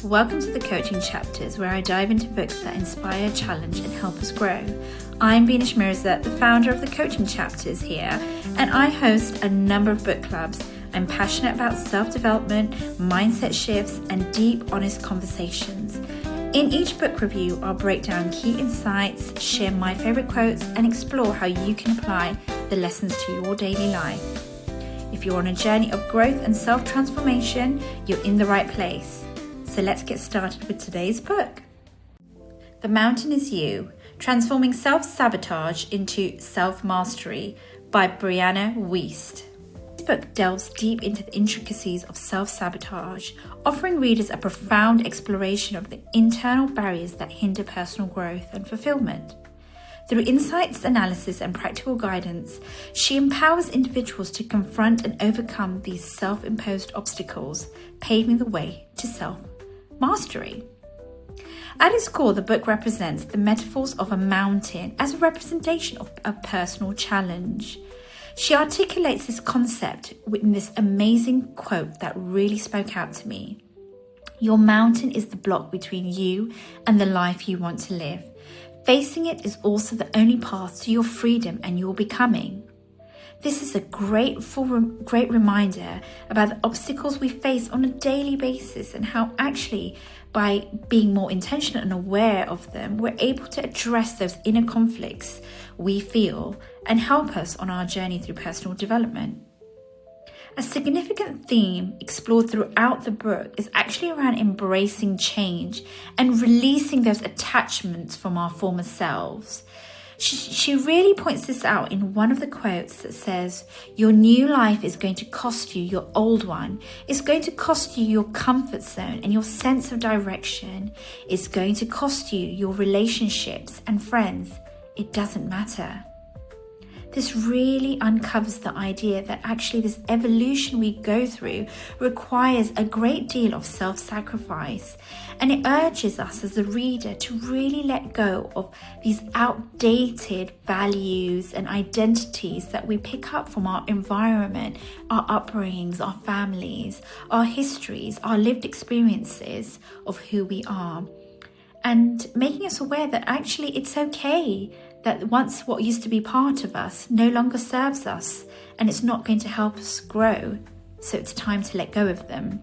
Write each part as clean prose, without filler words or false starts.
Welcome to the Coaching Chapters, where I dive into books that inspire, challenge, and help us grow. I'm Binish Mirza, the founder of the Coaching Chapters here, and I host a number of book clubs. I'm passionate about self-development, mindset shifts, and deep, honest conversations. In each book review, I'll break down key insights, share my favorite quotes, and explore how you can apply the lessons to your daily life. If you're on a journey of growth and self-transformation, you're in the right place. So let's get started with today's book. The Mountain is You, Transforming Self-Sabotage into Self-Mastery by Brianna Wiest. This book delves deep into the intricacies of self-sabotage, offering readers a profound exploration of the internal barriers that hinder personal growth and fulfillment. Through insights, analysis, and practical guidance, she empowers individuals to confront and overcome these self-imposed obstacles, paving the way to self-mastery. At its core, the book represents the metaphors of a mountain as a representation of a personal challenge. She articulates this concept in this amazing quote that really spoke out to me. Your mountain is the block between you and the life you want to live. Facing it is also the only path to your freedom and your becoming. This is a great reminder about the obstacles we face on a daily basis and how actually by being more intentional and aware of them, we're able to address those inner conflicts we feel and help us on our journey through personal development. A significant theme explored throughout the book is actually around embracing change and releasing those attachments from our former selves. She really points this out in one of the quotes that says, your new life is going to cost you your old one. It's going to cost you your comfort zone and your sense of direction. It's going to cost you your relationships and friends. It doesn't matter. This really uncovers the idea that actually this evolution we go through requires a great deal of self-sacrifice, and it urges us as a reader to really let go of these outdated values and identities that we pick up from our environment, our upbringings, our families, our histories, our lived experiences of who we are, and making us aware that actually it's okay that once what used to be part of us no longer serves us and it's not going to help us grow, so it's time to let go of them.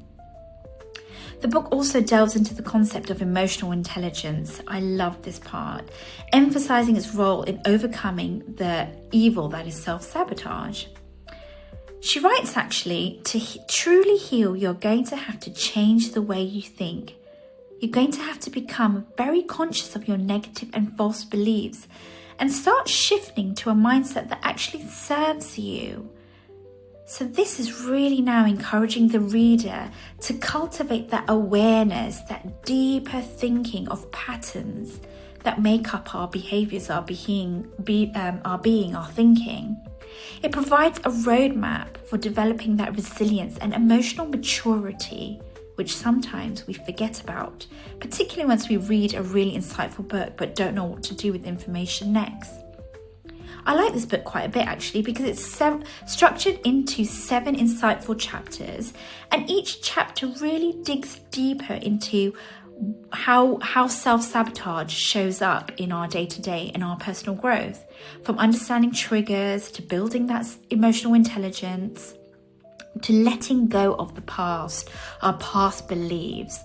The book also delves into the concept of emotional intelligence. I love this part, emphasizing its role in overcoming the evil that is self-sabotage. She writes actually, to truly heal, you're going to have to change the way you think. You're going to have to become very conscious of your negative and false beliefs and start shifting to a mindset that actually serves you. So this is really now encouraging the reader to cultivate that awareness, that deeper thinking of patterns that make up our behaviors, our being, our thinking. It provides a roadmap for developing that resilience and emotional maturity, which sometimes we forget about, particularly once we read a really insightful book but don't know what to do with the information next. I like this book quite a bit actually because it's structured into 7 insightful chapters, and each chapter really digs deeper into how self-sabotage shows up in our day-to-day and our personal growth, from understanding triggers to building that emotional intelligence, to letting go of the past, our past beliefs,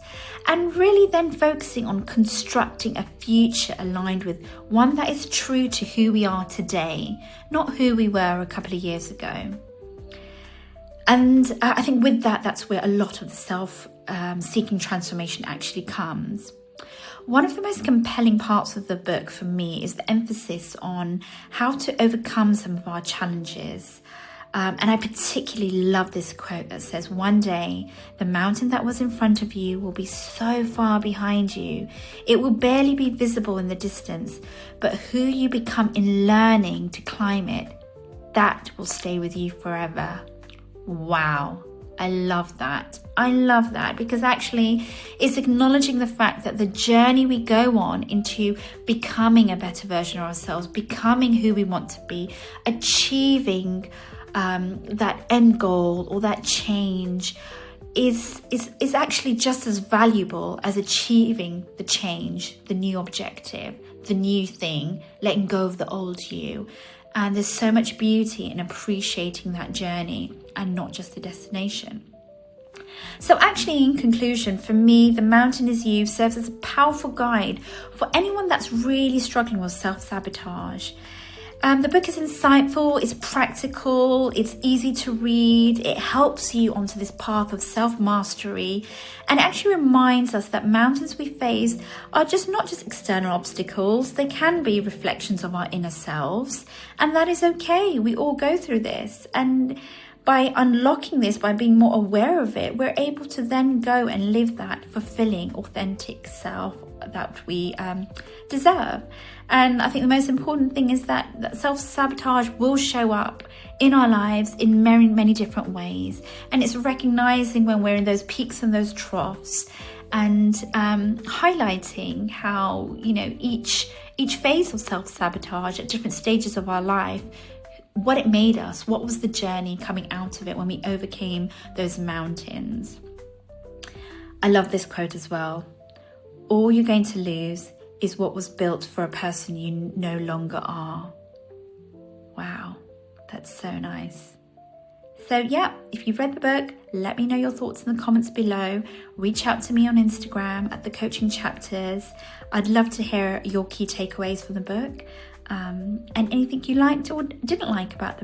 and really then focusing on constructing a future aligned with one that is true to who we are today, not who we were a couple of years ago. And I think with that's where a lot of the self-seeking transformation actually comes. One of the most compelling parts of the book for me is the emphasis on how to overcome some of our challenges. And I particularly love this quote that says, one day, the mountain that was in front of you will be so far behind you, it will barely be visible in the distance, but who you become in learning to climb it, that will stay with you forever. Wow. I love that. I love that because actually it's acknowledging the fact that the journey we go on into becoming a better version of ourselves, becoming who we want to be, achieving that end goal or that change is actually just as valuable as achieving the change, the new objective, the new thing, letting go of the old you. And there's so much beauty in appreciating that journey and not just the destination. So actually, in conclusion, for me, The Mountain Is You serves as a powerful guide for anyone that's really struggling with self-sabotage. The book is insightful, it's practical, it's easy to read, it helps you onto this path of self-mastery, and it actually reminds us that mountains we face are not just external obstacles, they can be reflections of our inner selves, and that is okay. We all go through this, and by unlocking this, by being more aware of it, we're able to then go and live that fulfilling, authentic self that we deserve. And I think the most important thing is that self-sabotage will show up in our lives in many, many different ways. And it's recognizing when we're in those peaks and those troughs, and highlighting how, each phase of self-sabotage at different stages of our life, what it made us, what was the journey coming out of it when we overcame those mountains. I love this quote as well. All you're going to lose is what was built for a person you no longer are. Wow, that's so nice. So yeah, if you've read the book, let me know your thoughts in the comments below. Reach out to me on Instagram at The Coaching Chapters. I'd love to hear your key takeaways from the book, and anything you liked or didn't like about the book.